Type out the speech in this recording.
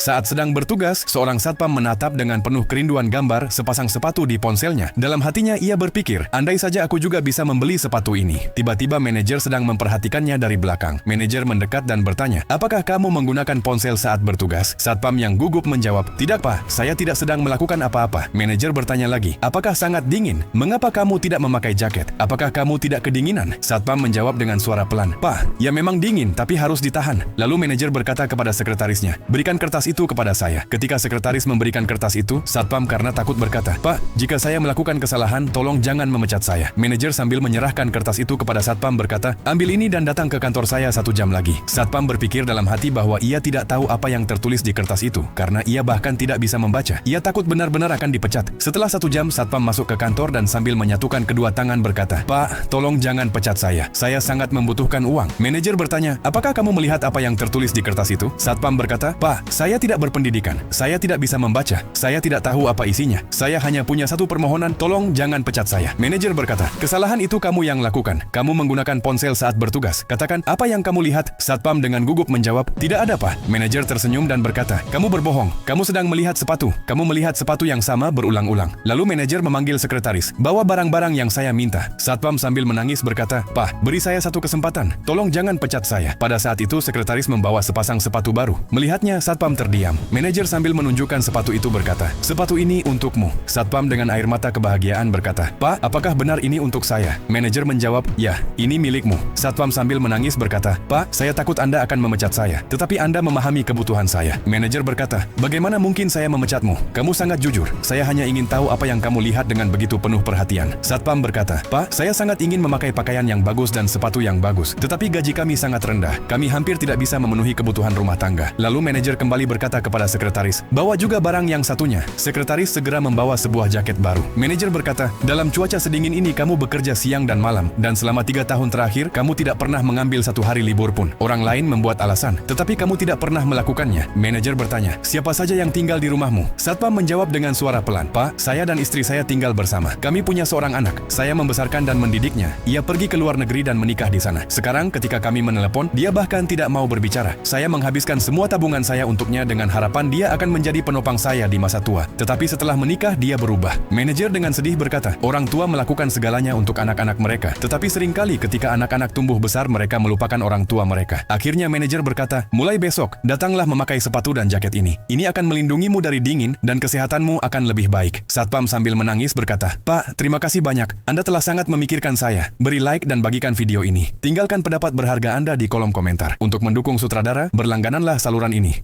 Saat sedang bertugas, seorang satpam menatap dengan penuh kerinduan gambar sepasang sepatu di ponselnya. Dalam hatinya ia berpikir, andai saja aku juga bisa membeli sepatu ini. Tiba-tiba manajer sedang memperhatikannya dari belakang. Manajer mendekat dan bertanya, apakah kamu menggunakan ponsel saat bertugas? Satpam yang gugup menjawab, tidak Pak, saya tidak sedang melakukan apa-apa. Manajer bertanya lagi, apakah sangat dingin? Mengapa kamu tidak memakai jaket? Apakah kamu tidak kedinginan? Satpam menjawab dengan suara pelan, Pak, ya memang dingin, tapi harus ditahan. Lalu manajer berkata kepada sekretarisnya, berikan kertas itu kepada saya. Ketika sekretaris memberikan kertas itu, satpam karena takut berkata, Pak, jika saya melakukan kesalahan, tolong jangan memecat saya. Manajer sambil menyerahkan kertas itu kepada satpam berkata, ambil ini dan datang ke kantor saya 1 jam lagi. Satpam berpikir dalam hati bahwa ia tidak tahu apa yang tertulis di kertas itu, karena ia bahkan tidak bisa membaca. Ia takut benar-benar akan dipecat. Setelah 1 jam, satpam masuk ke kantor dan sambil menyatukan kedua tangan berkata, Pak, tolong jangan pecat saya. Saya sangat membutuhkan uang. Manajer bertanya, apakah kamu melihat apa yang tertulis di kertas itu? Satpam berkata, Pak, saya tidak berpendidikan. Saya tidak bisa membaca. Saya tidak tahu apa isinya. Saya hanya punya satu permohonan, tolong jangan pecat saya. Manajer berkata, kesalahan itu kamu yang lakukan. Kamu menggunakan ponsel saat bertugas. Katakan, apa yang kamu lihat? Satpam dengan gugup menjawab, tidak ada Pak. Manajer tersenyum dan berkata, kamu berbohong. Kamu sedang melihat sepatu. Kamu melihat sepatu yang sama berulang-ulang. Lalu manajer memanggil sekretaris, bawa barang-barang yang saya minta. Satpam sambil menangis berkata, Pak, beri saya satu kesempatan. Tolong jangan pecat saya. Pada saat itu sekretaris membawa sepasang sepatu baru. Melihatnya, satpam terdiam. Manajer sambil menunjukkan sepatu itu berkata, sepatu ini untukmu. Satpam dengan air mata kebahagiaan berkata, Pak, apakah benar ini untuk saya? Manajer menjawab, ya, ini milikmu. Satpam sambil menangis berkata, Pak, saya takut Anda akan memecat saya, tetapi Anda memahami kebutuhan saya. Manajer berkata, bagaimana mungkin saya memecatmu? Kamu sangat jujur. Saya hanya ingin tahu apa yang kamu lihat dengan begitu penuh perhatian. Satpam berkata, Pak, saya sangat ingin memakai pakaian yang bagus dan sepatu yang bagus, tetapi gaji kami sangat rendah. Kami hampir tidak bisa memenuhi kebutuhan rumah tangga. Lalu manajer kembali berkata kepada sekretaris, bawa juga barang yang satunya. Sekretaris segera membawa sebuah jaket baru. Manajer berkata, dalam cuaca sedingin ini kamu bekerja siang dan malam, dan selama 3 tahun terakhir kamu tidak pernah mengambil 1 hari libur pun. Orang lain membuat alasan, tetapi kamu tidak pernah melakukannya. Manajer bertanya, siapa saja yang tinggal di rumahmu? Satpam menjawab dengan suara pelan, Pak, saya dan istri saya tinggal bersama. Kami punya seorang anak. Saya membesarkan dan mendidiknya. Ia pergi ke luar negeri dan menikah di sana. Sekarang ketika kami menelepon, dia bahkan tidak mau berbicara. Saya menghabiskan semua tabungan saya untuknya dengan harapan dia akan menjadi penopang saya di masa tua. Tetapi setelah menikah, dia berubah. Manajer dengan sedih berkata, orang tua melakukan segalanya untuk anak-anak mereka. Tetapi seringkali ketika anak-anak tumbuh besar, mereka melupakan orang tua mereka. Akhirnya manajer berkata, mulai besok, datanglah memakai sepatu dan jaket ini. Ini akan melindungimu dari dingin dan kesehatanmu akan lebih baik. Satpam sambil menangis berkata, Pak, terima kasih banyak. Anda telah sangat memikirkan saya. Beri like dan bagikan video ini. Tinggalkan pendapat berharga Anda di kolom komentar. Untuk mendukung sutradara, berlanggananlah saluran ini.